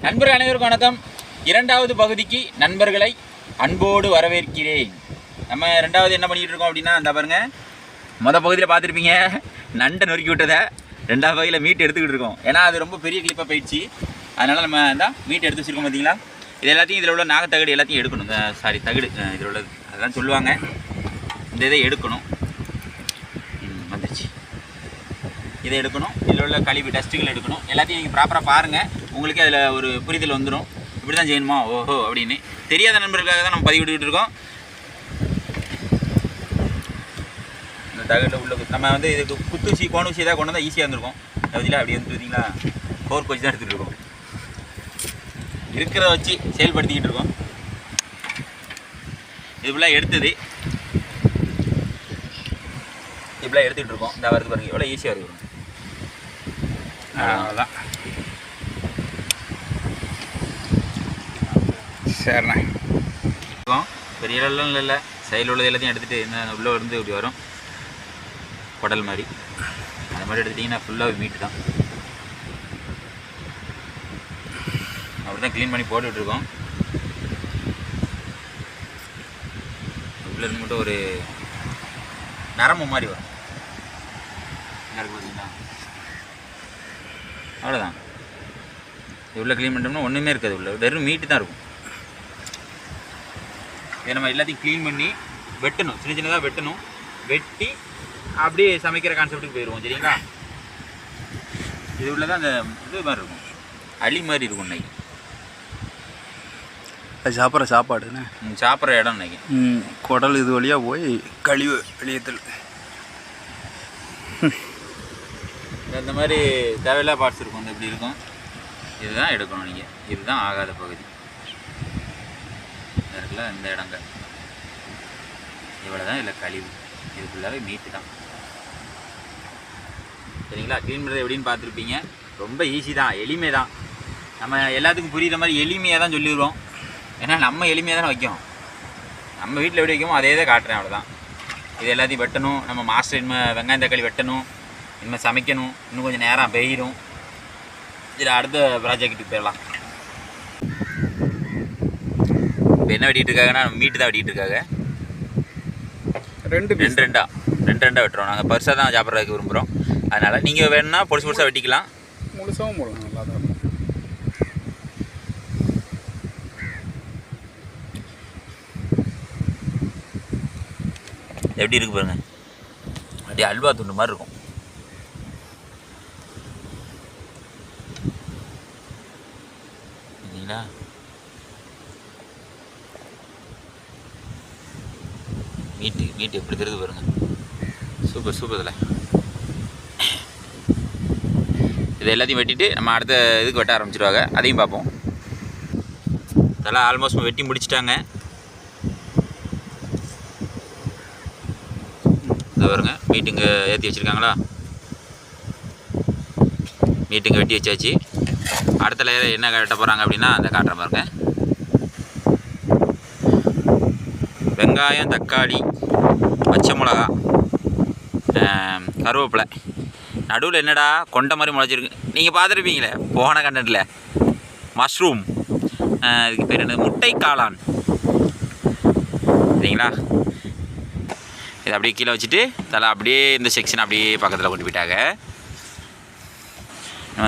நண்பர்கள் அனைவருக்கும் வணக்கம். இரண்டாவது பகுதிக்கு நண்பர்களை அன்போடு வரவேற்கிறேன். நம்ம ரெண்டாவது என்ன பண்ணிகிட்டு இருக்கோம் அப்படின்னா, அந்த பாருங்க, மொதல் பகுதியில் பார்த்துருப்பீங்க நண்டை நொறுக்கி விட்டதை. ரெண்டாவது பகுதியில் மீட் எடுத்துக்கிட்டு இருக்கோம். ஏன்னா அது ரொம்ப பெரிய கிளிப்பாக போயிடுச்சு. அதனால் நம்ம தான் மீட் எடுத்து வச்சுருக்கோம். பார்த்தீங்களா, இது எல்லாத்தையும் இதில் உள்ள நாகத்தகடு எல்லாத்தையும் எடுக்கணும். சாரி, தகடு இதில் உள்ளது அதுதான் சொல்லுவாங்க. இந்த இதை எடுக்கணும். வந்துடுச்சு. இதை எடுக்கணும். இதில் உள்ள கழிவு டஸ்ட்டுகள் எடுக்கணும். எல்லாத்தையும் நீங்கள் ப்ராப்பராக பாருங்கள். உங்களுக்கு அதில் ஒரு புரிதல் வந்துடும். இப்படி தான் செய்யணுமா ஓஹோ அப்படின்னு. தெரியாத நண்பர்களுக்காக தான் நம்ம பதிவிட்டுக்கிட்டு இருக்கோம். இந்த தகட்டில் உள்ள நம்ம வந்து இதுக்கு குத்தூசி கோணூசி ஏதாவது கொண்டு வந்தால் ஈஸியாக இருந்திருக்கும். பதிலாக அப்படி வந்து பார்த்தீங்களா, கோர்க்கு வச்சு தான் எடுத்துகிட்டு இருக்கோம். இருக்கிறத வச்சு செயல்படுத்திக்கிட்டு இருக்கோம். இதுபோல் எடுத்தது இப்படிலாம் எடுத்துகிட்டு இருக்கோம். இந்த வரது பாருங்கள் எவ்வளோ ஈஸியாக இருக்கும். அவ்வளோதான். சரிண்ணா, பெரிய அளவுலாம் இல்லை. சைடில் உள்ளது எல்லாத்தையும் எடுத்துகிட்டு என்ன உள்ளே இருந்து இப்படி வரும் குடல் மாதிரி. அது மாதிரி எடுத்துட்டிங்கன்னா ஃபுல்லாக மீட்டு தான். அப்படி தான் க்ளீன் பண்ணி போட்டுட்ருக்கோம். உள்ளே இருந்து மட்டும் ஒரு நரம்பு மாதிரி வரும். பார்த்தீங்களா, அவ்வளோதான். இவ்வளோ க்ளீன் பண்ணிட்டோம்னா ஒன்றுமே இருக்காது. உள்ள வெறும் மீட்டு தான் இருக்கும். இதை நம்ம எல்லாத்தையும் க்ளீன் பண்ணி வெட்டணும். சின்ன சின்னதாக வெட்டணும். வெட்டி அப்படியே சமைக்கிற கான்செப்ட்டுக்கு போயிடுவோம். சரிங்களா, இது உள்ள தான் அந்த இது மாதிரி இருக்கும், அழி மாதிரி இருக்கும். இன்னைக்கு அது சாப்பிட்ற சாப்பாடுன்னு சாப்பிட்ற இடம் இன்னைக்கு குடல் இது வழியாக போய் கழிவு வெளியேற்றல். இந்த மாதிரி தேவையில்லாத பார்ட்ஸ் இருக்கும். இந்த இப்படி இருக்கும். இதுதான் எடுக்கணும் நீங்கள். இதுதான் ஆகாத பகுதி இருக்குல்ல, இந்த இடங்க இவ்வளோ தான். இதில் கழிவு. இது ஃபுல்லாகவே மீட்டு தான். சரிங்களா, க்ளீன் பண்ணுறது எப்படின்னு பார்த்துருப்பீங்க. ரொம்ப ஈஸி தான், எளிமை தான். நம்ம எல்லாத்துக்கும் புரிகிற மாதிரி எளிமையாக தான் சொல்லிடுவோம். ஏன்னா நம்ம எளிமையாக தானே வைக்கோம். நம்ம வீட்டில் எப்படி வைக்கோமோ அதே தான் காட்டுறேன். அவ்வளோதான். இது எல்லாத்தையும் வெட்டணும். நம்ம மாஸ்டர் இனிமேல் வெங்காயம் தக்காளி வெட்டணும். இனிமேல் சமைக்கணும். இன்னும் கொஞ்சம் நேரம் பெய்யும். இதில் அடுத்த ப்ராஜெக்ட்டுக்கு போயிடலாம். இப்போ என்ன வெட்டிகிட்டு இருக்காங்கன்னா, மீட்டு தான் வெட்டிகிட்டு இருக்காங்க. ரெண்டு ரெண்டாக வெட்டுறோம். நாங்கள் பர்ஸாக தான் சாப்பிட்றதுக்கு விரும்புகிறோம். அதனால் நீங்கள் வேணும்னா பொடிசாக வெட்டிக்கலாம். முழுசாகவும் போடலாம். நல்லா தான் இருக்கும். எப்படி இருக்கு பாருங்க, அப்படியே அல்வா துண்டு மாதிரி இருக்கும். சரிங்களா, மீட்டு எப்படி தெரியுது பாருங்க. Super super. இதை எல்லாத்தையும் வெட்டிட்டு நம்ம அடுத்த இதுக்கு வெட்ட ஆரம்பிச்சிடுவாங்க. அதையும் பார்ப்போம். இதெல்லாம் ஆல்மோஸ்ட் வெட்டி முடிச்சிட்டாங்க. இதை பாருங்க, மீட்டுங்க ஏற்றி வச்சுருக்காங்களா. மீட்டுங்க வெட்டி வச்சாச்சு. அடுத்த லேயர் என்ன கட்ட போகிறாங்க அப்படின்னா, அந்த காட்டுற பாருங்க. வெங்காயம், தக்காளி, பச்சை மிளகா, கருவேப்பிலை. நடுவில் என்னடா கொண்ட மாதிரி முளைச்சிருக்கு. நீங்கள் பார்த்துருப்பீங்களே போன கண்டென்ட்டில். மஷ்ரூம், இதுக்கு பேர் என்ன, முட்டை காளான். சரிங்களா, இதை அப்படியே கீழே வச்சுட்டு தலை அப்படியே இந்த செக்ஷன் அப்படியே பக்கத்தில் கொண்டு போயிட்டாங்க.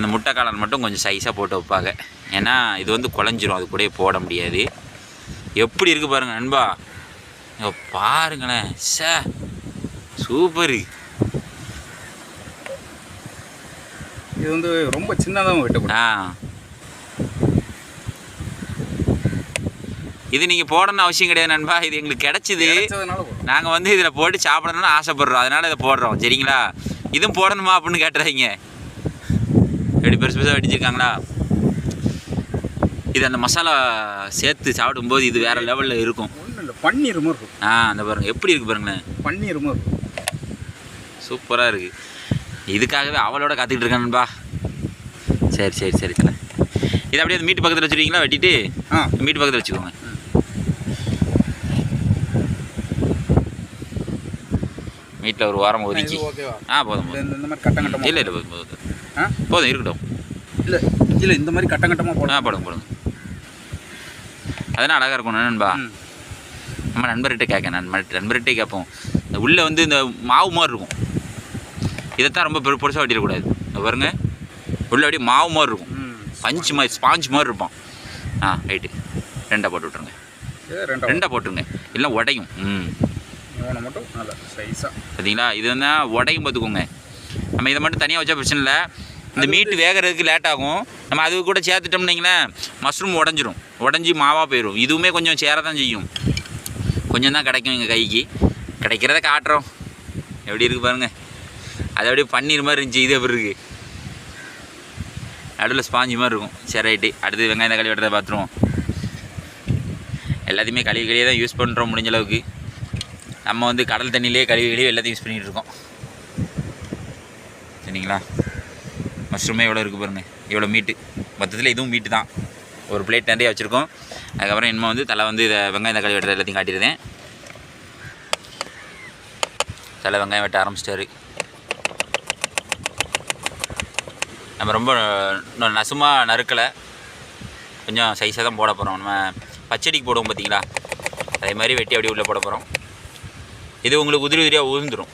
அந்த முட்டை காளான் மட்டும் கொஞ்சம் சைஸாக போட்டு வைப்பாங்க. ஏன்னா இது வந்து குழஞ்சிரும், அது கூட போட முடியாது. எப்படி இருக்குது பாருங்கள் நண்பா, பாருங்களேன். சூப்பரு. இது வந்து ரொம்ப சின்னதாக வெட்டக்கூடாது. இது நீங்கள் போடணும்னு அவசியம் கிடையாது நண்பா. இது எங்களுக்கு கிடச்சிது. நாங்கள் வந்து இதில் போட்டு சாப்பிடணும்னு ஆசைப்படுறோம். அதனால் இதை போடுறோம். சரிங்களா, இதுவும் போடணுமா அப்படின்னு கேட்டுறாங்க. எப்படி பெருசு பெருசாக வெட்டிச்சிருக்காங்களா. இது அந்த மசாலா சேர்த்து சாப்பிடும்போது இது வேறு லெவலில் இருக்கும். பன்னீர் மாதிரி இருக்கும். அந்த பாருங்கள் எப்படி இருக்குது பாருங்களேன். பன்னீர் மாதிரி இருக்கும். சூப்பராக இருக்குது. இதுக்காகவே அவளோட காத்துக்கிட்டு இருக்கேன் நண்பா. சரி சரி சரி தலை. இதை அப்படியே மீட்டு பக்கத்தில் வச்சுருக்கீங்களா, வெட்டிட்டு மீட்டு பக்கத்தில் வச்சுக்கோங்க. வீட்டில் ஒரு வாரம் ஒதுக்கி போதும். இந்த மாதிரி கட்டம் இல்லை போதும் போதும் இருக்கட்டும். இல்லை பஜ்ஜியில் இந்த மாதிரி கட்டம் கட்டமாக போடலாம். போடுங்க. அதனால் அழகாக இருக்கும் நண்பா. நம்ம நண்பர்கிட்ட நண்பர்கிட்டே கேட்போம். இந்த உள்ளே வந்து இந்த மாவு மாதிரி இருக்கும். இதைத்தான் ரொம்ப பெருசாக வெட்டிடக்கூடாது. பாருங்க, உள்ளே அப்படியே மாவு மாதிரி இருக்கும். பஞ்சு மாதிரி ஸ்பாஞ்ச் மாதிரி இருப்பான். ரைட்டு. 2 போட்டு விட்ருங்க. 2 போட்டுருங்க, இல்லை உடையும். மட்டும் நல்லா சைஸாக பார்த்தீங்களா? இது வந்து உடையும் பார்த்துக்கோங்க. நம்ம இதை மட்டும் தனியாக வச்சா பிரச்சனை இல்லை. இந்த மீட்டு வேகிறதுக்கு லேட் ஆகும். நம்ம அது கூட சேர்த்துட்டோம்னீங்களே மஷ்ரூம் உடஞ்சி மாவாக போயிடும். இதுவுமே கொஞ்சம் சேர தான் செய்யும். கொஞ்சம் தான் கிடைக்கும் எங்கள் கைக்கு. கிடைக்கிறத காட்டுறோம். எப்படி இருக்குது பாருங்கள். அது அப்படியே பன்னீர் மாதிரி இருந்துச்சு. இது எப்படி இருக்குது? நடுவில் ஸ்பாஞ்சு மாதிரி இருக்கும். சரி ரைட்டு. அடுத்து வெங்காயம் தக்காளி வெட்டுறதை பார்த்துருவோம். எல்லாத்தையுமே கழுவியே தான் யூஸ் பண்ணுறோம் முடிஞ்ச அளவுக்கு. நம்ம வந்து கடல் தண்ணியிலே கழுவி எல்லாத்தையும் யூஸ் பண்ணிகிட்டு இருக்கோம். சரிங்களா? மஷ்ரூமே எவ்வளோ இருக்குது பாருங்கள். இவ்வளோ மீட்டு. மொத்தத்தில் இதுவும் மீட்டு தான். ஒரு பிளேட் நிறைய வச்சுருக்கோம். அதுக்கப்புறம் இனிமேல் வந்து தலை வந்து இதை வெங்காயம் தக்காளி வெட்டுறது எல்லாத்தையும் காட்டிடுறேன். தலை வெங்காயம் வெட்ட ஆரம்பிச்சிட்டாரு. நம்ம ரொம்ப நசுமாக நறுக்கலை, கொஞ்சம் சைஸாக தான் போட போகிறோம். நம்ம பச்சடிக்கு போடுவோம் பார்த்தீங்களா, அதே மாதிரி வெட்டி அப்படியே உள்ளே போட போகிறோம். இது உங்களுக்கு உதிரியாக உதிர்ந்துடும்.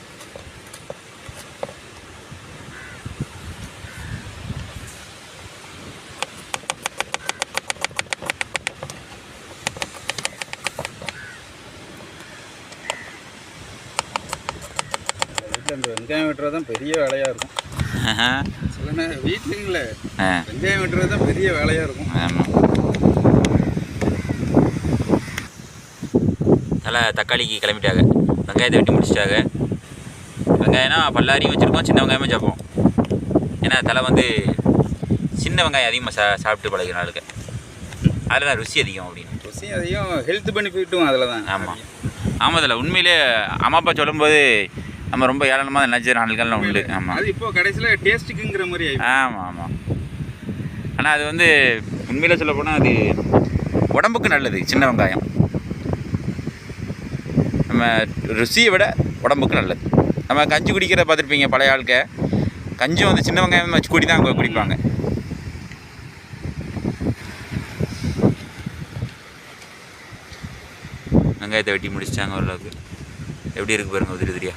அந்த வெங்காயம் வெட்டுறது தான் பெரிய வேலையாக இருக்கும். சில வீட்டுல வெங்காயம் வெட்டுறது தான் பெரிய வேலையாக இருக்கும். ஆமாம். நல்லா தக்காளிக்கு கிளம்பிட்டாங்க. வெங்காயத்தை வெட்டி முடிச்சிட்டாங்க. வெங்காயம்னா பல்லாரியும் வச்சுருக்கோம், சின்ன வெங்காயமும் சாப்பிடுவோம். ஏன்னா தலை வந்து சின்ன வெங்காயம் அதிகமாக சாப்பிட்டு பழகிற ஆளுக்கு. அதில் தான் ருசி அதிகம். அப்படின்னு ருசி அதிகம், ஹெல்த் பெனிஃபிட்டும் அதில் தான். ஆமாம் அதில் உண்மையிலே அம்மா அப்பா சொல்லும்போது நம்ம ரொம்ப ஏளனமாக நினச்ச நாட்கள்லாம் உண்டு. ஆமாம், அது இப்போ கடைசியில் டேஸ்ட்டுக்குங்கிற மாதிரி. ஆமாம். ஆனால் அது வந்து உண்மையிலே சொல்ல போனால் அது உடம்புக்கு நல்லது. சின்ன வெங்காயம் நம்ம ருசியை விட உடம்புக்கு நல்லது. நம்ம கஞ்சி குடிக்கிறத பார்த்துருப்பீங்க, பழைய ஆளுக்க கஞ்சும் வந்து சின்ன வெங்காயம் வச்சு குடி தான் குடிப்பாங்க. வெங்காயத்தை வெட்டி முடிச்சிட்டாங்க ஓரளவுக்கு. எப்படி இருக்குது பாருங்கள் உதிரியா.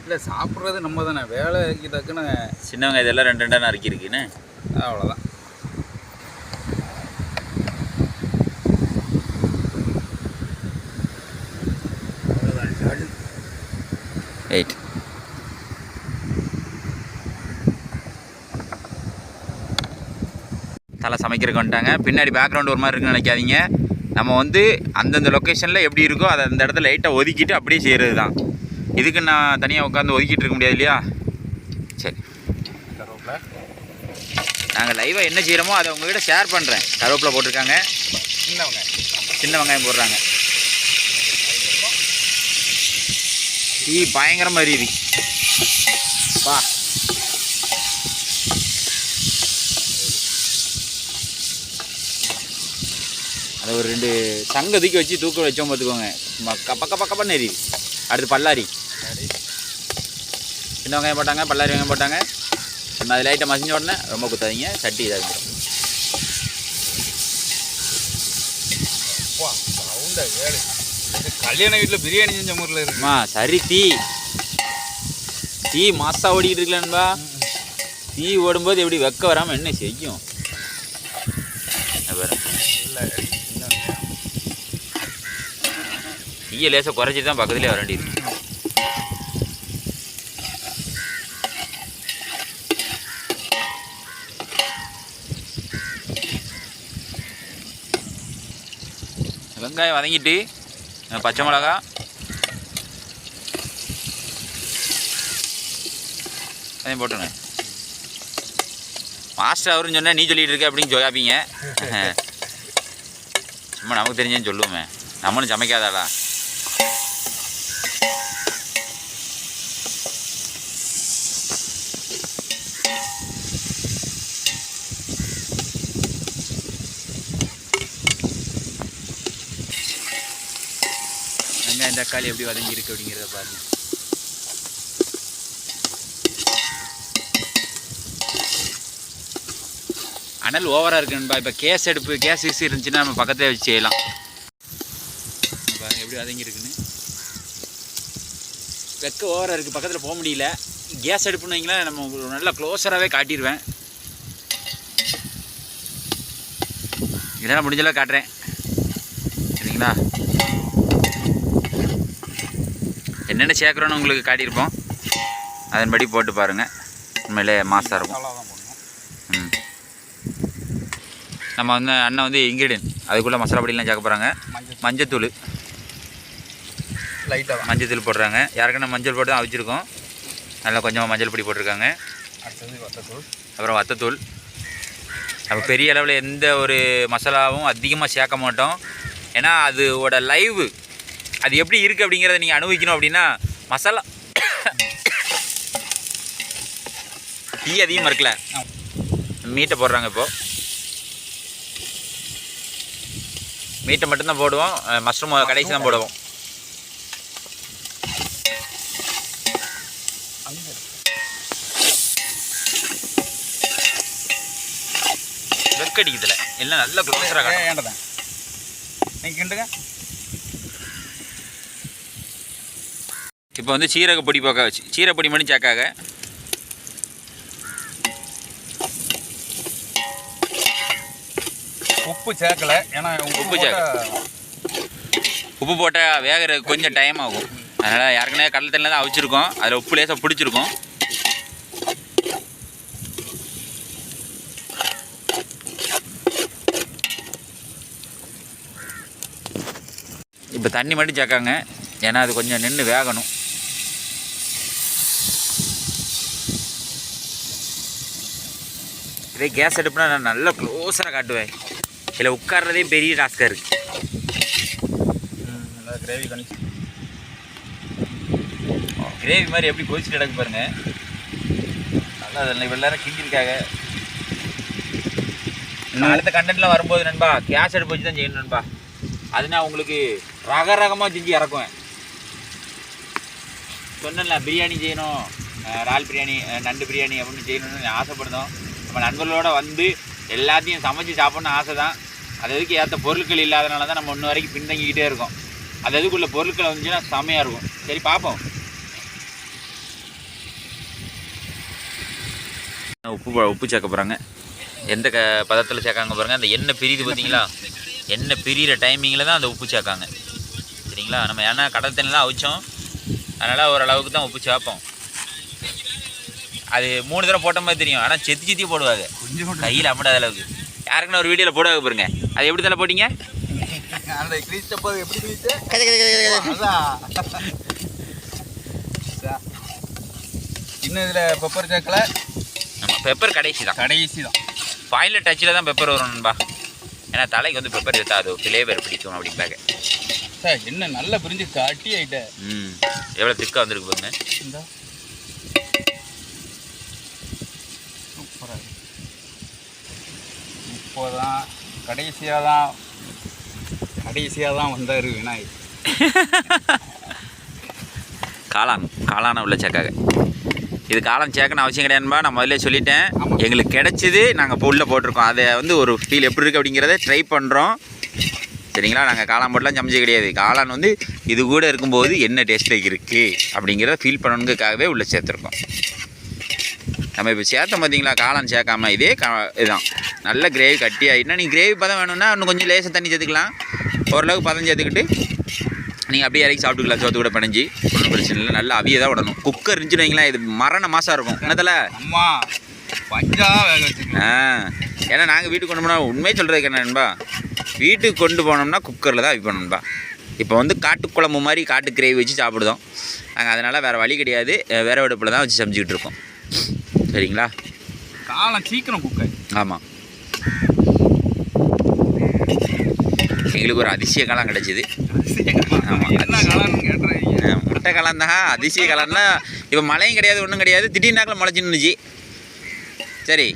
இல்லை சாப்பிட்றது நம்ம தானே, வேலைக்கு தக்குன்னு சின்ன வெங்காயம் இதெல்லாம் 2 நறுக்கிருக்குன்னு அவ்வளோதான். ரைட். தலை சமைக்கிறதுக்கு வந்துட்டாங்க. பின்னாடி பேக்ரவுண்ட் ஒரு மாதிரி இருக்குன்னு நினைக்காதீங்க. நம்ம வந்து அந்தந்த லொக்கேஷனில் எப்படி இருக்கோ அதை அந்த இடத்துல லைட்டாக ஒதுக்கிட்டு அப்படியே செய்கிறது தான். இதுக்கு நான் தனியாக உட்காந்து ஒதுக்கிட்டு இருக்க முடியாது இல்லையா? சரி, நாங்கள் லைவாக என்ன செய்கிறோமோ அதை உங்கள்கிட்ட ஷேர் பண்ணுறேன். கருவேப்பிலை போட்டிருக்காங்க, சின்ன வெங்காயம் போடுறாங்க. டீ பயங்கரமாக எரியுது பா. அதை ஒரு 2 சங்க தூக்கி வச்சு தூக்க வச்சோம் பார்த்துக்கோங்க. பக்கப்பன்னு எரியுது. அடுத்து பல்லாரி, சின்ன வெங்காயம் போட்டாங்க, பல்லாரி வெங்காயம் போட்டாங்க. நம்ம அது லைட்டை மசிஞ்ச உடனே ரொம்ப குத்தாதீங்க, சட்டி இதாகிடும். கல்யாண வீட்டில் பிரியாணி செஞ்ச முறையில் இருக்குமா? சரி, தீ மாசா ஓடிக்கிட்டு இருக்கலான்பா. தீ ஓடும்போது எப்படி வெக்க வராமல் என்ன செய்யும்? தீயை லேசாக குறைச்சிட்டு தான் பக்கத்துலேயே வர வேண்டியது. வெங்காயம் வதங்கிட்டு பச்சை மிளகா, அதையும் போட்டுங்க. மாஸ்டர் அவருன்னு சொன்னால் நீ சொல்லிகிட்டு இருக்க அப்படின்னு சொல்லாப்பீங்க. சும்மா நமக்கு தெரிஞ்சேன்னு சொல்லுவோமே, நம்மளும் சமைக்காதாடா. வெங்காயம் தக்காளி எப்படி வதங்கி இருக்கு அப்படிங்கிறத பாருங்க. அனல் ஓவராக இருக்குன்பா. இப்போ கேஸ் ஈஸி இருந்துச்சுன்னா நம்ம பக்கத்தில் வச்சு செய்யலாம். பாருங்க எப்படி வதங்கி இருக்குன்னு. வெக்க ஓவராக இருக்குது, பக்கத்தில் போக முடியல. கேஸ் அடுப்புன்னு வைங்களேன், நம்ம நல்லா க்ளோஸராகவே காட்டிடுவேன். இதெல்லாம் முடிஞ்சளவு காட்டுறேன் சரிங்களா. என்னென்ன சேர்க்குறோன்னு உங்களுக்கு காட்டியிருப்போம், அதன்படி போட்டு பாருங்கள். உண்மையிலே மாசாக இருக்கும். நம்ம வந்து அண்ணன் வந்து இன்க்ரீடியன்ட் அதுக்குள்ளே மசாலா பொடியெலாம் சேர்க்க போகிறாங்க. மஞ்சத்தூள் லைட்டாக மஞ்சத்தூள் போடுறாங்க. யாருக்குன்னா மஞ்சள் போட்டு தான் அவிச்சிருக்கோம். நல்லா கொஞ்சமாக மஞ்சள் பொடி போட்டிருக்காங்க. அடுத்தது வத்தத்தூள், அப்புறம் வத்தத்தூள். நம்ம பெரிய அளவில் எந்த ஒரு மசாலாவும் அதிகமாக சேர்க்க மாட்டோம். ஏன்னா அதோட லைவ் அது எப்படி இருக்குது அப்படிங்கிறத நீங்கள் அனுபவிக்கணும். அப்படின்னா மசாலா டீ அதிகமாக இருக்குல்ல, மீட்டை போடுறாங்க. இப்போது மீட்டை மட்டும்தான் போடுவோம், மஷ்ரூம் கடைசி தான் போடுவோம். வெக்கடிக்குதுல எல்லாம் நல்ல க்ளோஸராக ஏண்டதான் நீங்கள் கிண்டுங்க. இப்போ வந்து சீரகப்பொடி சீரகப்பொடி மட்டும் சேர்க்காக. உப்பு சேர்க்கலை, ஏன்னா உப்பு போட்டால் வேகிற கொஞ்சம் டைம் ஆகும். அதனால் ஏற்கனவே கடலை தண்ணியில் தான் அவிச்சிருக்கோம், அதில் உப்பு லேசாக பிடிச்சிருக்கோம். இப்போ தண்ணி மட்டும் சேர்க்காங்க, ஏன்னா அது கொஞ்சம் நின்று வேகணும். இதே கேஸ் அடுப்புனா நான் நல்லா க்ளோஸராக காட்டுவேன். இதில் உட்கார்றதே பெரிய டாஸ்காக இருக்குது. நல்லா கிரேவி கிரேவி மாதிரி எப்படி கொதிச்சுட்டு கிடக்கு பாருங்கள். நல்லா அதில் இவ்வளோ நேரம் கிண்டிருக்காங்க. அடுத்த கண்டென்ட்லாம் வரும்போது நண்பா கேஸ் அடுப்பு வச்சு தான் செய்யணும் நண்பா. அது நான் உங்களுக்கு ரகரகமாக செஞ்சு இறக்குவேன். சொன்னேன்ல பிரியாணி செய்யணும், இறால் பிரியாணி, நண்டு பிரியாணி அப்படின்னு செய்யணும்னு ஆசைப்படுதோம். நம்ம நண்பர்களோடு வந்து எல்லாத்தையும் சமைச்சு சாப்பிட்ணுன்னு ஆசை தான். அது எதுக்கு ஏற்ற பொருட்கள் இல்லாதனால தான் நம்ம இன்ன வரைக்கும் பின்தங்கிக்கிட்டே இருக்கோம். அது எதுக்குள்ள பொருட்கள் வந்துச்சுன்னா செமையாக இருக்கும். சரி பார்ப்போம். உப்பு சேர்க்க போகிறாங்க. எந்த பதத்தில் சேர்க்காங்க பாருங்கள். அந்த எண்ணெய் பிரியுது பார்த்தீங்களா, எண்ணெய் பிரிகிற டைமிங்கில் தான் அந்த உப்பு சேர்க்காங்க சரிங்களா. நம்ம ஏன்னா கடல் தண்ணிலாம் அவிச்சோம், அதனால் ஓரளவுக்கு தான் உப்பு சேர்ப்போம். அது 3 தடவை போட்ட மாதிரி தெரியும், ஆனால் செத்தி போடுவாங்க கொஞ்சம் கையில் அம்மடாத அளவுக்கு. யாருக்குன்னு ஒரு வீடியோவில் போடுவாங்க பாருங்க. அது எப்படி தலை போட்டிங்க? அந்த கிரீச்சப்போ எப்படி இன்னும் இதில் பெப்பர் சேர்க்கல. ஆமாம், பெப்பர் கடைசி தான். ஃபைனல் டச்சில் தான் பெப்பர் வரணும்பா. ஏன்னா தலைக்கு வந்து பெப்பர் எடுத்தா அது ஃப்ளேவர் பிடிக்கும் அப்படிம்பாங்க. சார் என்ன நல்லா பிரிஞ்சு காட்டி ஆகிட்ட. எவ்வளோ திக்காக வந்துருக்கு பாருங்க. இந்த சூப்பராக இப்போதான் கடைசியாக தான் வந்தார் விநாயகர். காளான உள்ள சேர்க்காங்க. இது காளான் சேர்க்கணும் அவசியம் கிடையாதுன்பா. நான் முதல்ல சொல்லிட்டேன், எங்களுக்கு கிடச்சிது, நாங்கள் இப்போ உள்ளே போட்டிருக்கோம். அதை வந்து ஒரு ஃபீல் எப்படி இருக்குது அப்படிங்கிறத ட்ரை பண்ணுறோம் சரிங்களா. நாங்கள் காளான் போட்டுலாம் சமைச்சது கிடையாது. காளான் வந்து இது கூட இருக்கும்போது என்ன டேஸ்ட்டில் இருக்குது அப்படிங்கிறத ஃபீல் பண்ணணுங்கிறதுக்காகவே உள்ளே சேர்த்துருக்கோம். நம்ம இப்போ சேர்த்தோம் பார்த்தீங்களா, காளான் சேர்க்காம இதே இதுதான் நல்ல கிரேவி கட்டி ஆகிட்டுனா. நீங்கள் கிரேவி பதம் வேணும்னா இன்னும் கொஞ்சம் லேசாக தண்ணி சேர்த்துக்கலாம். ஓரளவுக்கு பதம் சேர்த்துக்கிட்டு நீங்கள் அப்படியே இறக்கி சாப்பிட்டுக்கலாம். சோத்து கூட பிணைஞ்சி ஒன்றும் பிரச்சனை இல்லை. நல்லா அவிய தான் விடணும். குக்கர் இருந்துச்சுன்னு வைங்களேன், இது மரண மாசாக இருக்கும். என்னத்தில் அம்மா பஞ்சா வேக வச்சுக்கலாம். ஏன்னா நாங்கள் வீட்டுக்கு கொண்டு போனால் உண்மையை சொல்கிறதுக்கு என்னன்பா, வீட்டுக்கு கொண்டு போனோம்னா குக்கரில் தான் அவிப்பணும்பா. இப்போ வந்து காட்டுக்குழம்பு மாதிரி காட்டு கிரேவி வச்சு சாப்பிடுதோம் நாங்கள். அதனால் வேறு வழி கிடையாது, வேறு அடுப்பில் தான் வச்சு சமைச்சிக்கிட்டு இருக்கோம் சரிங்களா. காலம் சீக்கிரம் குக்கர். ஆமாம், எங்களுக்கு ஒரு அதிசய காலம் கிடச்சிது. முட்டை காலம் தான் அதிசய காலம்னா. இப்போ மழையும் கிடையாது, ஒன்றும் கிடையாது, திடீர்னாக்கில் முளைச்சின்னுச்சு. சரி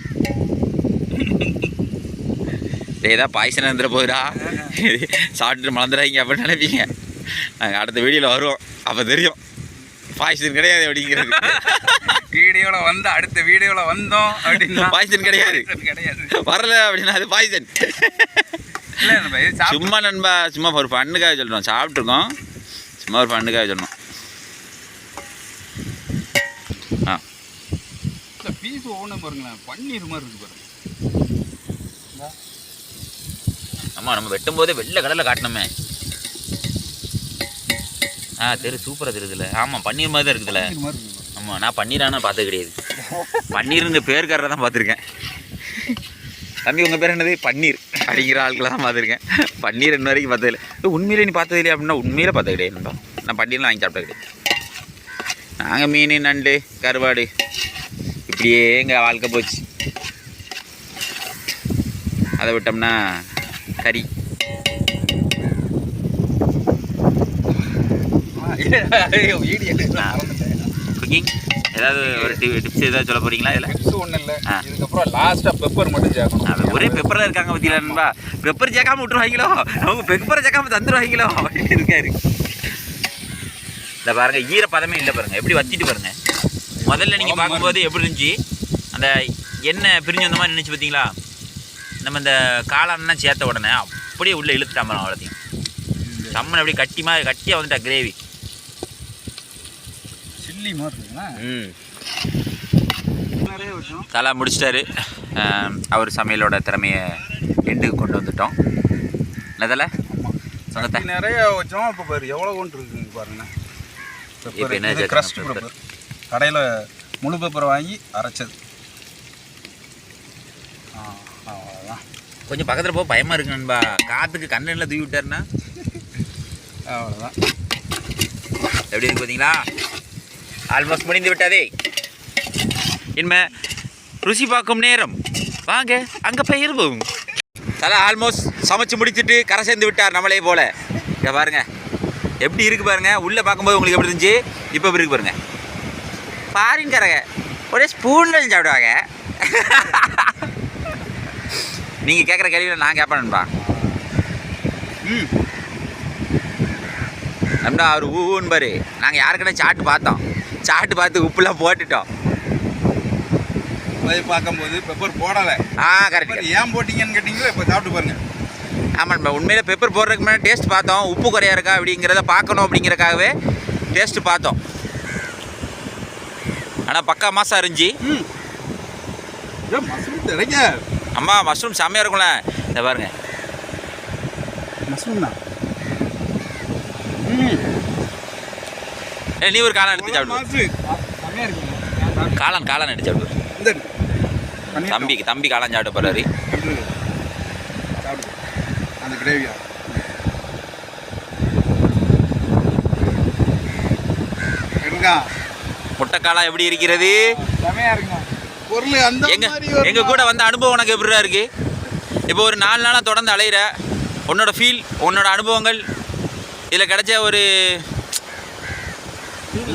ஏதா பாய்சன் இருந்துட போகுதா, சாப்பிட்டுட்டு மலர்ந்துடாதீங்க அப்படின்னு நினைப்பீங்க. நாங்கள் அடுத்த வீடியோவில் வருவோம், அப்போ தெரியும் பாய்சன் கிடையாது அப்படிங்கிறது. வீடியோவில் வந்து அடுத்த வீடியோவில் வந்தோம் அப்படின்னா பாய்சன் கிடையாது, கிடையாது வரல அப்படின்னா அது பாய்சன். இல்லை நம்ம சும்மா நண்பா, சும்மா ஒரு ஃபண்ணுக்காக சொல்கிறோம், சாப்பிட்ருக்கோம், சும்மா ஒரு ஃபண்ணுக்காக சொன்னோம். ஆ இந்த பீஸ் ஒவ்வொன்றும் பாருங்களேன், பன்னீர் மாதிரி இருக்கு பாருங்க. ஆமாம், நம்ம வெட்டும் போதே வெள்ளை கடலில் காட்டணுமே. சூப்பராக தெரியுதுல்ல. ஆமாம், பன்னீர் மாதிரி தான் இருக்குதுல்ல. பன்னீர் மாதிரி இருக்கு. ஆமாம், நான் பன்னீரான பார்த்தது கிடையாது. பன்னீருங்க பேருக்காரரை தான் பார்த்துருக்கேன். தம்பி உங்கள் பேர் என்னது? பன்னீர் அப்படிங்கிற ஆட்களை தான் பார்த்துருக்கேன். பன்னீர் இன்ன வரைக்கும் பார்த்ததில்லை. உண்மையிலே நீ பார்த்தது இல்லையா அப்படின்னா உண்மையிலே பார்த்தது கிடையாது. நான் பன்னீர்லாம் வாங்கி சாப்பிட்டது கிடையாது. நாங்கள் மீன், நண்டு, கருவாடு இப்படியே எங்கள் வாழ்க்கை போச்சு. அதை விட்டோம்னா கறி. குக்கிங் ஏதாவது ஒரு டிப்ஸ் ஏதாவது சொல்ல போகிறீங்களா? இதில் டிப்ஸ் ஒன்றும் இல்லை, இதுக்கப்புறம் லாஸ்ட்டாக பெப்பர் மட்டும் சேர்க்கணும். அது ஒரே பெப்பரில் இருக்காங்க பற்றியில நண்பா. பெப்பர் சேர்க்காம விட்டுருவாங்களோ, அவங்க பெப்பரை சேர்க்காம தந்துடுவாங்களோ அப்படின்னு இருக்காரு. இந்த பாருங்கள், ஈரப்பதமே இல்லை பாருங்கள், எப்படி வச்சிட்டு பாருங்கள். முதல்ல நீங்கள் பார்க்கும்போது எப்படி இருந்துச்சு, அந்த எண்ணெய் பிரிஞ்சு வந்த மாதிரி நினச்சி பார்த்தீங்களா? நம்ம இந்த காளான்லாம் சேர்த்த உடனே அப்படியே உள்ளே இழுத்துட்டாமல் அவ்வளோத்தையும் சம்மன் அப்படியே கட்டியாக வந்துட்டா கிரேவி. சில்லி மாதிரி இருக்குங்களா? நிறைய விஷயம் தலா முடிச்சிட்டாரு. அவர் சமையலோட திறமையை எண்டுக்கு கொண்டு வந்துட்டோம். என்னதில் சொன்னத்தை நிறைய வச்சோம். இப்போ பாரு எவ்வளோ கொண்டு இருக்குங்க பாருங்க. இப்போ என்ன க்ரஸ்ட் பெப்பர் கடையில் முழு பெப்பரை வாங்கி அரைச்சது. அவ்வளோதான். கொஞ்சம் பக்கத்தில் போக பயமாக இருக்கு நண்பா, காற்றுக்கு கண்ணில் தூவி விட்டாருன்னா. அவ்வளோதான். எப்படி இருக்கு பார்த்தீங்களா? ஆல்மோஸ்ட் முடிந்து விட்டதே. இனிமே ருசி பார்க்கும் நேரம், வாங்க அங்கே போயிருவோம். தலை ஆல்மோஸ்ட் சமைச்சு முடிச்சுட்டு கரை சேர்ந்து விட்டார் நம்மளே போல். இங்கே பாருங்கள் எப்படி இருக்குது பாருங்கள். உள்ளே பார்க்கும்போது உங்களுக்கு எப்படி இருந்துச்சு, இப்போ எப்படி இருக்கு பாருங்கள். பாரின் கரக ஒரே ஸ்பூனில் சாப்பிடுவாங்க. நீங்கள் கேட்குற கேள்வியில் நான் கேட்பேன் நண்பா. நண்பா அவர் ஊன்னு பாரு. நாங்கள் யாருக்குன்னா சாட்டு பார்த்தோம், சாட்டு பார்த்து உப்புலாம் போட்டுட்டோம். போய் பார்க்கும்போது பெப்பர் போடலை. கரெக்ட். ஏன் போட்டிங்கன்னு கேட்டிங்களா? இப்போ சாப்பிட்டு பாருங்கள். ஆமாம் நண்பா, உண்மையிலே பெப்பர் போடுறதுக்கு முன்னாடி டேஸ்ட் பார்த்தோம், உப்பு குறையா இருக்கா அப்படிங்கிறத பார்க்கணும் அப்படிங்கிறக்காகவே டேஸ்ட்டு பார்த்தோம். ஆனால் பக்கா மாதம் இருந்துச்சு. மஷ்ரூம் கிடைக்க அம்மா மஷ்ரூம் செம்மையாக இருக்கும்ல. இதை பாருங்க, மஷ்ரூம் தான். நீ ஒரு காளான் எடுத்து சாப்பிடு. காளான் எடுத்து சாப்பிடு. தம்பி காளான் சாப்பிட போறாரு. அந்த கிரேவியா முட்டைக்காளா எப்படி இருக்கிறது? பொருள் அந்த எங்க கூட வந்த அனுபவம் உனக்கு எப்படிடா இருக்கு? இப்போ ஒரு 4 நாளாக தொடர்ந்து அலையிற உன்னோட ஃபீல், உன்னோட அனுபவங்கள், இதில் கிடைச்ச ஒரு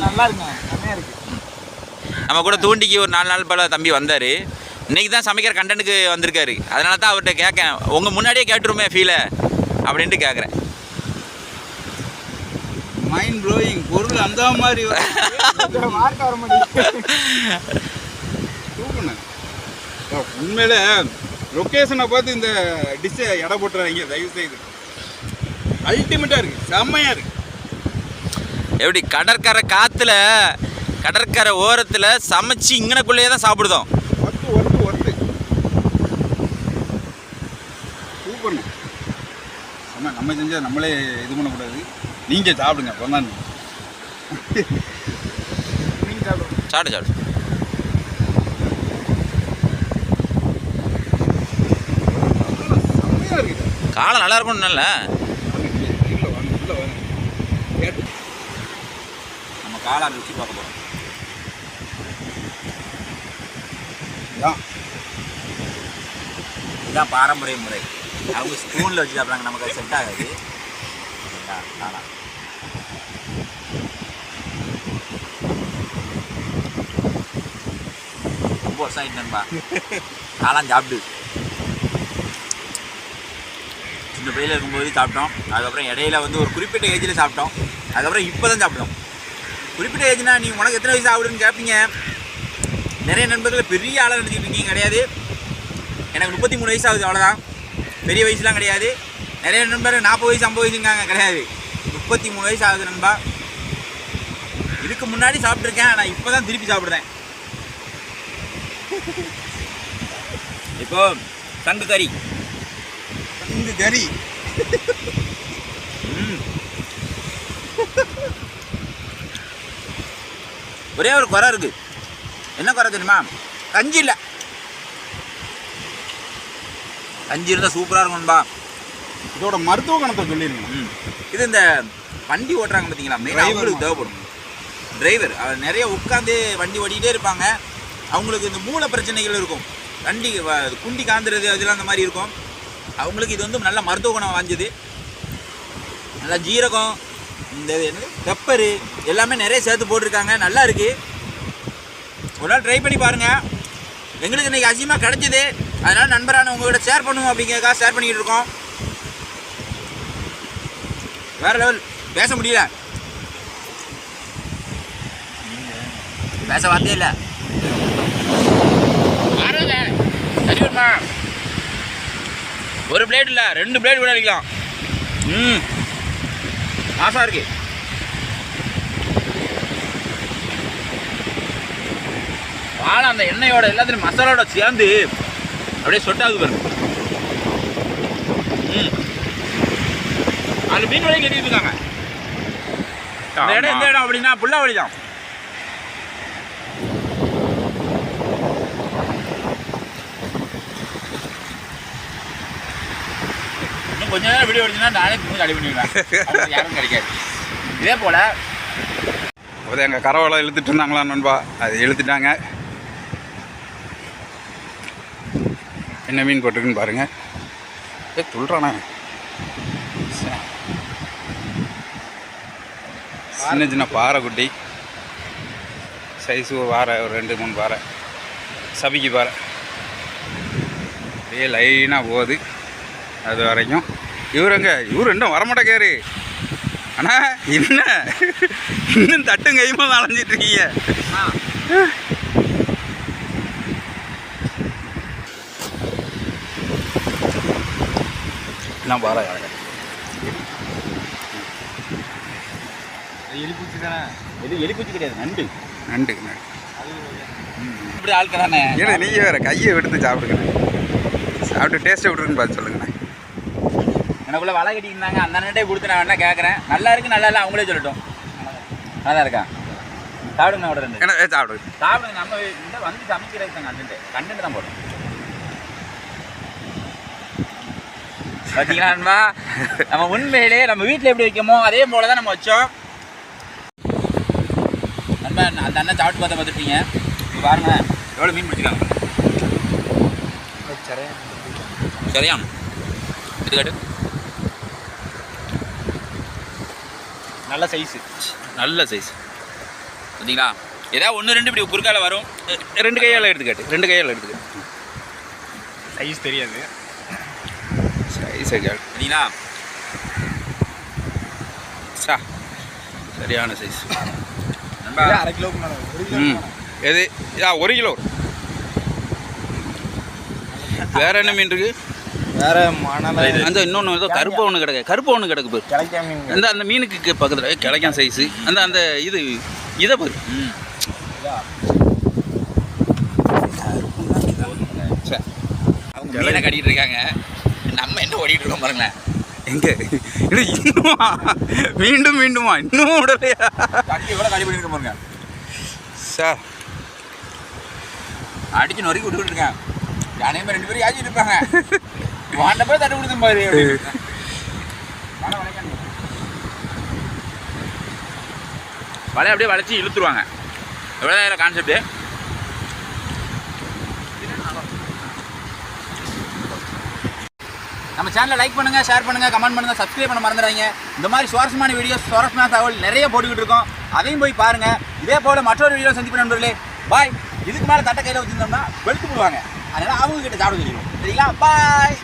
நல்லா இருக்குங்க. செம்மையாக இருக்கு. நம்ம கூட தூண்டிக்கு ஒரு 4 நாள் போல் தம்பி வந்தார். இன்றைக்கி தான் சமைக்கிற கண்டென்ட்டுக்கு வந்திருக்காரு. அதனால தான் அவர்கிட்ட கேட்கேன், உங்கள் முன்னாடியே கேட்டுருமே ஃபீலை அப்படின்ட்டு கேட்குறேன். Mind blowing. பொருள் அந்த மாதிரி மார்க்க வர மாட்டேங்குது. உண்மையில லொக்கேஷனை பார்த்து இந்த டிஷ்ஷை எடை போட்டுறாங்க தயவு செய்து. அல்டிமேட்டாக இருக்குது, செம்மையாக இருக்குது. எப்படி கடற்கரை காற்றுல கடற்கரை ஓரத்தில் சமைச்சு இங்கனக்குள்ளேயே தான் சாப்பிடுதோம். ஒர்த்து சூப்பர்ண்ணா. நம்ம செஞ்சால் நம்மளே இது பண்ணக்கூடாது. நீங்கள் சாப்பிடுங்க பொண்ணான்னு. நீங்கள் சாப்பிடுங்க. சாப்பிடு. காலை நல்லா இருக்கும்னு நல்ல நம்ம காளான் ருச்சி பார்க்க போகிறோம். இதுதான் பாரம்பரிய முறை. அவங்க ஸ்பூனில் வச்சு சாப்பிட்றாங்க, நமக்கு அது செட் ஆகாது. காளான் ரொம்ப வருஷம் ஆகிட்டு நண்பா காளான் சாப்பிட்டு. சின்ன பிள்ளையில் இருக்கும்போது சாப்பிட்டோம். அதுக்கப்புறம் இடையில வந்து ஒரு குறிப்பிட்ட ஏஜில் சாப்பிட்டோம். அதுக்கப்புறம் இப்போ தான் சாப்பிட்டோம். குறிப்பிட்ட ஏஜ்னா நீங்கள் உனக்கு எத்தனை வயசு ஆகுதுன்னு கேட்பீங்க. நிறைய நண்பர்கள் பெரிய ஆளாக நினச்சிக்கிட்டு இருக்கீங்க. கிடையாது, எனக்கு 33 வயசு ஆகுது, அவ்வளோதான். பெரிய வயசுலாம் கிடையாது. நிறைய நண்பர் 40 வயசு 50 வயசுங்காங்க. கிடையாது, 33 வயசு ஆகுது நண்பா. இதுக்கு முன்னாடி சாப்பிட்ருக்கேன், நான் இப்போ தான் திருப்பி சாப்பிட்றேன். இப்போ சங்கு கறி ஒரே ஒரு குறை இருக்கு. என்ன குறை தெரியுமா? கஞ்சி இல்லை. கஞ்சி இருந்தால் சூப்பராக இருக்கும்பா. இதோட மருத்துவ குணத்தை சொல்லிடுங்க. இது இந்த வண்டி ஓட்டுறாங்க பார்த்தீங்களா, மெயினாக அவங்களுக்கு தேவைப்படும். டிரைவர் அவர் நிறைய உட்காந்து வண்டி ஓட்டிகிட்டே இருப்பாங்க. அவங்களுக்கு இந்த மூளை பிரச்சனைகள் இருக்கும், வண்டி குண்டி காந்துறது அதெல்லாம் அந்த மாதிரி இருக்கும். அவங்களுக்கு இது வந்து நல்ல மருத்துவ குணம் வாஞ்சது. நல்லா ஜீரகம், இந்த என்னது பெப்பரு எல்லாமே நிறைய சேர்த்து போட்டிருக்காங்க. நல்லா இருக்குது. ஒரு நாள் ட்ரை பண்ணி பாருங்கள். எங்களுக்கு இன்றைக்கி அதிகமாக கிடச்சிது, அதனால் நண்பரான உங்கள்கிட்ட ஷேர் பண்ணுவோம் அப்படிங்கிறதுக்காக ஷேர் பண்ணிக்கிட்டு இருக்கோம். வேறு லெவல். பேச முடியல, பேச வார்த்தையே இல்லை. சரிமா, ஒரு பிளேட் இல்லை 2 பிளேட் கூட அடிக்கலாம். மாசா இருக்கு. பால் அந்த எண்ணெயோட எல்லாத்துலையும் மசாலோட சேர்ந்து அப்படியே சொட்டாகுது பாருங்க. அது மீன் வழி கட்டிட்டு இருக்காங்க. இந்த இடம் எந்த இடம் அப்படின்னா புல்லாவளி தான். இன்னும் கொஞ்ச நேரம் வீடியோ எடுத்துன்னா நானே திரும்பி அடி பண்ணிடுவேன். யாரும் கிடைக்காது. இதே போல் எங்கள் கரவலை இழுத்துட்டு இருந்தாங்களா நண்பா, அது இழுத்துட்டாங்க. என்ன மீன் போட்டிருக்குன்னு பாருங்கள். துள்றானே, சின்ன சின்ன பாறை குட்டி சைஸு பாறை, ஒரு 2-3 பாறை, சபிக்கு பாறை அப்படியே லைனாக போகுது அது வரைக்கும். இவர் இன்னும் வரமாட்டேக்காரு. ஆனால் இன்னும் தட்டும் கையுமா அலைஞ்சிட்ருக்கீங்க. எல்லாம் பாறை எலிப்பூச்சி தானே. இது எலிப்பூச்சி கிடையாது, நண்டு. நண்டு இப்படி ஆட்கள் தானே. ஏன்னா நீங்கள் வேறு கையை எடுத்து சாப்பிடுங்கண்ணே. சாப்பிட்டு டேஸ்ட்டை விட்ருன்னு பார்த்து சொல்லுங்கண்ணே. எனக்குள்ளே வலை கட்டியிருந்தாங்க, அந்த நண்டே கொடுத்து நான் வேணா கேட்குறேன். நல்லா இருக்குது நல்லா இல்லை அவங்களே சொல்லட்டும். நல்லா தான் இருக்கா? சாப்பிடுங்க கூட 2. ஏன்னா சாப்பிடுங்க. நம்ம இந்த வந்து சமைக்கிறது தான் கண்டென்ட் தான் போடுறோம். பார்த்தீங்களா நண்பா, நம்ம உண்மையிலேயே நம்ம வீட்டில் எப்படி வைக்கமோ அதே போல தான் நம்ம வச்சோம். நண்பா அந்த அண்ணன் சாப்பிட்டு பார்த்துருப்பீங்க. பாருங்க எவ்வளோ மீன் பிடிச்சிருக்காங்க. சரியா இது காட்டு. நல்ல சைஸு, நல்ல சைஸ். பார்த்தீங்களா, ஏதாவது 1-2 இப்படி குறுக்கால வரும். 2 கையால் எடுத்துக்காட்டு, 2 கையால் எடுத்துக்காட்டு. சைஸ் தெரியாது, சைஸை கேட்டு. பார்த்தீங்களா, சரியான சைஸ். நண்பா 1/2 கிலோக்கு மேலே. எது 1 கிலோ. வேற என்ன மீன் இருக்கு? வேற மணலை அந்த இன்னொன்று ஏதோ கருப்பு ஒன்று கிடக்கு பேர். கிடைக்காம மீன். அந்த மீனுக்கு பக்கத்தில் கிடைக்காம சைஸு. அந்த இது இதை பாரு. அவங்க மீனை கட்டிகிட்டு இருக்காங்க, நம்ம என்ன ஓடிட்டு இருக்கோம் பாருங்களேன். எங்கே இன்னுமா மீண்டும் இன்னும் விடலையா? கட்டி எவ்வளோ கட்டி பண்ணியிருக்க பாருங்க. சார் அடிச்சு நொறுக்கி விட்டுக்கிட்டு இருக்கேன். அதே மாதிரி 2 பேரும் யாச்சிட்டு இருப்பாங்க. வாண்ட போய் தட்டு கொடுத்த மாதிரி வலையை அப்படியே வளைச்சி இழுத்துருவாங்க. எவ்வளோதான் கான்செப்ட்டு. நம்ம சேனலை லைக் பண்ணுங்கள், ஷேர் பண்ணுங்கள், கமெண்ட் பண்ணுங்கள், சப்ஸ்கிரைப் பண்ண மறந்துடாதீங்க. இந்த மாதிரி சுவாரஸ்யமான வீடியோஸ், சுவாரஸ்யமான தகவல் நிறைய போட்டுக்கிட்டு இருக்கோம். அதையும் போய் பாருங்கள். இதே போல் மற்றொரு வீடியோ சந்திப்பு நண்பர்களே. பாய். இதுக்கு மேலே தட்டை கையில் வச்சுருந்தோம்னா வெளுத்து போடுவாங்க. அதனால் அவங்கக்கிட்ட சாப்பிட தெரியும். சரிங்களா? பாய்.